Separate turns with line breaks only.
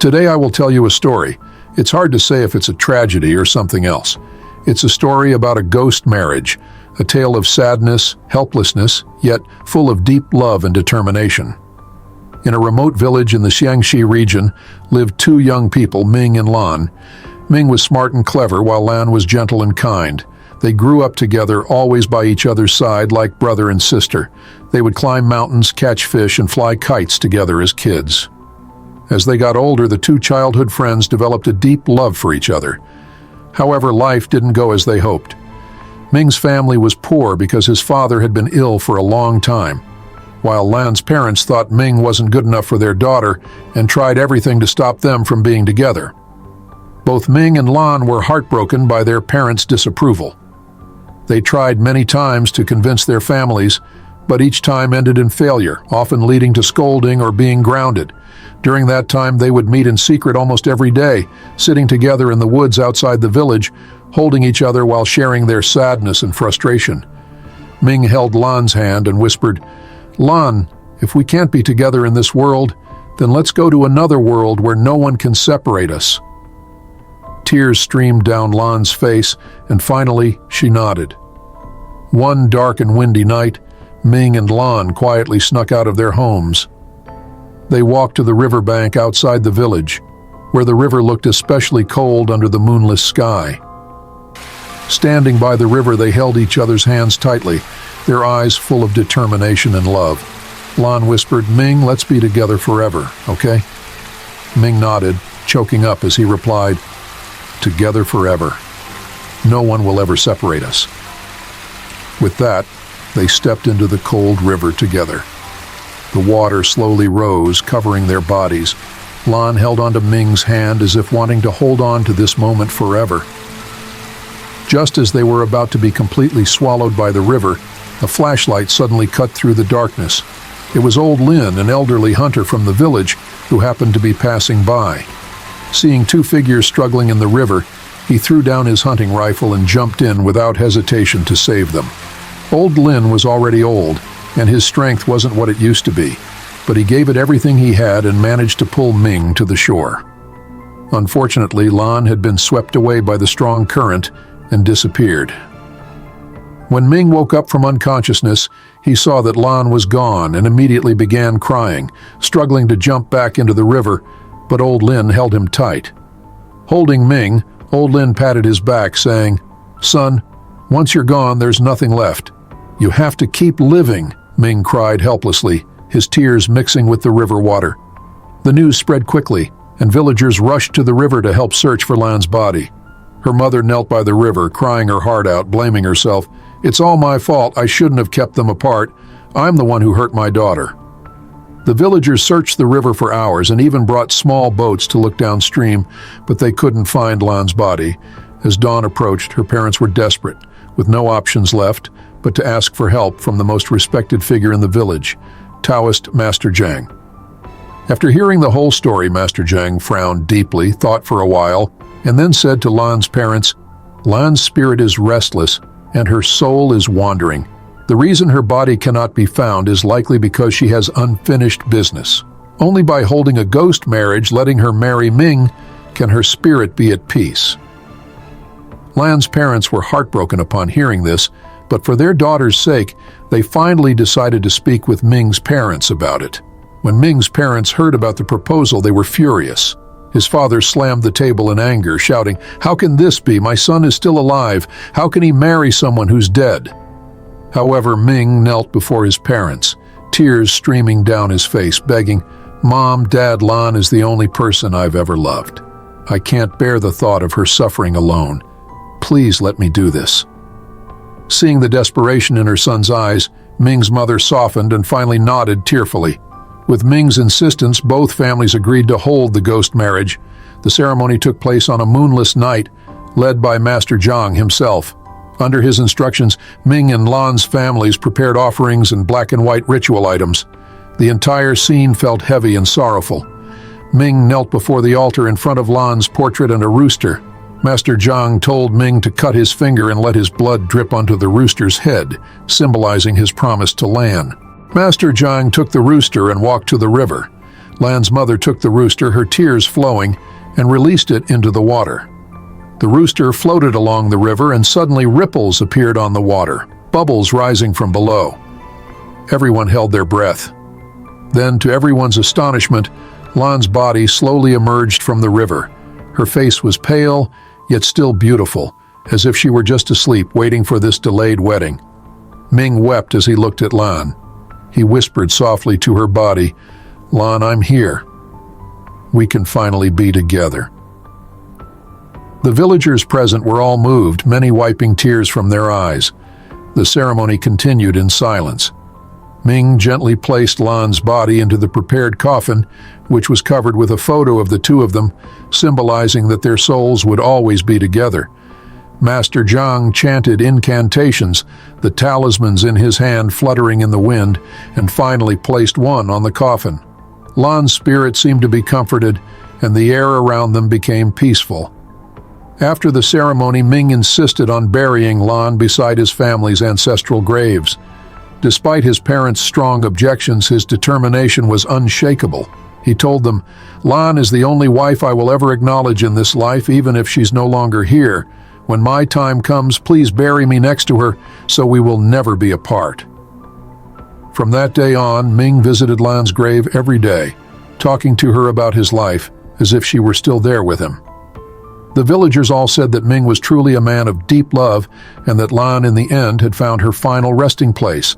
Today I will tell you a story. It's hard to say if it's a tragedy or something else. It's a story about a ghost marriage, a tale of sadness, helplessness, yet full of deep love and determination. In a remote village in the Xiangxi region lived two young people, Ming and Lan. Ming was smart and clever, while Lan was gentle and kind. They grew up together, always by each other's side, like brother and sister. They would climb mountains, catch fish, and fly kites together as kids. As they got older, the two childhood friends developed a deep love for each other. However, life didn't go as they hoped. Ming's family was poor because his father had been ill for a long time, while Lan's parents thought Ming wasn't good enough for their daughter and tried everything to stop them from being together. Both Ming and Lan were heartbroken by their parents' disapproval. They tried many times to convince their families, but each time ended in failure, often leading to scolding or being grounded. During that time, they would meet in secret almost every day, sitting together in the woods outside the village, holding each other while sharing their sadness and frustration. Ming held Lan's hand and whispered, "Lan, if we can't be together in this world, then let's go to another world where no one can separate us." Tears streamed down Lan's face, and finally she nodded. One dark and windy night, Ming and Lan quietly snuck out of their homes. They walked to the riverbank outside the village, where the river looked especially cold under the moonless sky. Standing by the river, they held each other's hands tightly, their eyes full of determination and love. Lan whispered, "Ming, let's be together forever, okay?" Ming nodded, choking up as he replied, "Together forever. No one will ever separate us." With that, they stepped into the cold river together. The water slowly rose, covering their bodies. Lan held onto Ming's hand as if wanting to hold on to this moment forever. Just as they were about to be completely swallowed by the river, a flashlight suddenly cut through the darkness. It was old Lin, an elderly hunter from the village, who happened to be passing by. Seeing two figures struggling in the river, he threw down his hunting rifle and jumped in without hesitation to save them. Old Lin was already old, and his strength wasn't what it used to be, but he gave it everything he had and managed to pull Ming to the shore. Unfortunately, Lan had been swept away by the strong current and disappeared. When Ming woke up from unconsciousness, he saw that Lan was gone and immediately began crying, struggling to jump back into the river, but old Lin held him tight. Holding Ming, old Lin patted his back, saying, "Son, once you're gone, there's nothing left. You have to keep living," Ming cried helplessly, his tears mixing with the river water. The news spread quickly, and villagers rushed to the river to help search for Lan's body. Her mother knelt by the river, crying her heart out, blaming herself. "It's all my fault. I shouldn't have kept them apart. I'm the one who hurt my daughter." The villagers searched the river for hours and even brought small boats to look downstream, but they couldn't find Lan's body. As dawn approached, her parents were desperate, with no options left but to ask for help from the most respected figure in the village, Taoist Master Zhang. After hearing the whole story, Master Zhang frowned deeply, thought for a while, and then said to Lan's parents, "Lan's spirit is restless, and her soul is wandering. The reason her body cannot be found is likely because she has unfinished business. Only by holding a ghost marriage, letting her marry Ming, can her spirit be at peace." Lan's parents were heartbroken upon hearing this, but for their daughter's sake, they finally decided to speak with Ming's parents about it. When Ming's parents heard about the proposal, they were furious. His father slammed the table in anger, shouting, "How can this be? My son is still alive. How can he marry someone who's dead?" However, Ming knelt before his parents, tears streaming down his face, begging, "Mom, Dad, Lan is the only person I've ever loved. I can't bear the thought of her suffering alone. Please let me do this." Seeing the desperation in her son's eyes, Ming's mother softened and finally nodded tearfully. With Ming's insistence, both families agreed to hold the ghost marriage. The ceremony took place on a moonless night, led by Master Zhang himself. Under his instructions, Ming and Lan's families prepared offerings and black and white ritual items. The entire scene felt heavy and sorrowful. Ming knelt before the altar in front of Lan's portrait and a rooster. Master Zhang told Ming to cut his finger and let his blood drip onto the rooster's head, symbolizing his promise to Lan. Master Zhang took the rooster and walked to the river. Lan's mother took the rooster, her tears flowing, and released it into the water. The rooster floated along the river, and suddenly ripples appeared on the water, bubbles rising from below. Everyone held their breath. Then, to everyone's astonishment, Lan's body slowly emerged from the river. Her face was pale, yet still beautiful, as if she were just asleep, waiting for this delayed wedding. Ming wept as he looked at Lan. He whispered softly to her body, "Lan, I'm here. We can finally be together." The villagers present were all moved, many wiping tears from their eyes. The ceremony continued in silence. Ming gently placed Lan's body into the prepared coffin, which was covered with a photo of the two of them, symbolizing that their souls would always be together. Master Zhang chanted incantations, the talismans in his hand fluttering in the wind, and finally placed one on the coffin. Lan's spirit seemed to be comforted, and the air around them became peaceful. After the ceremony, Ming insisted on burying Lan beside his family's ancestral graves. Despite his parents' strong objections, his determination was unshakable. He told them, "Lan is the only wife I will ever acknowledge in this life, even if she's no longer here. When my time comes, please bury me next to her, so we will never be apart." From that day on, Ming visited Lan's grave every day, talking to her about his life, as if she were still there with him. The villagers all said that Ming was truly a man of deep love, and that Lan in the end had found her final resting place.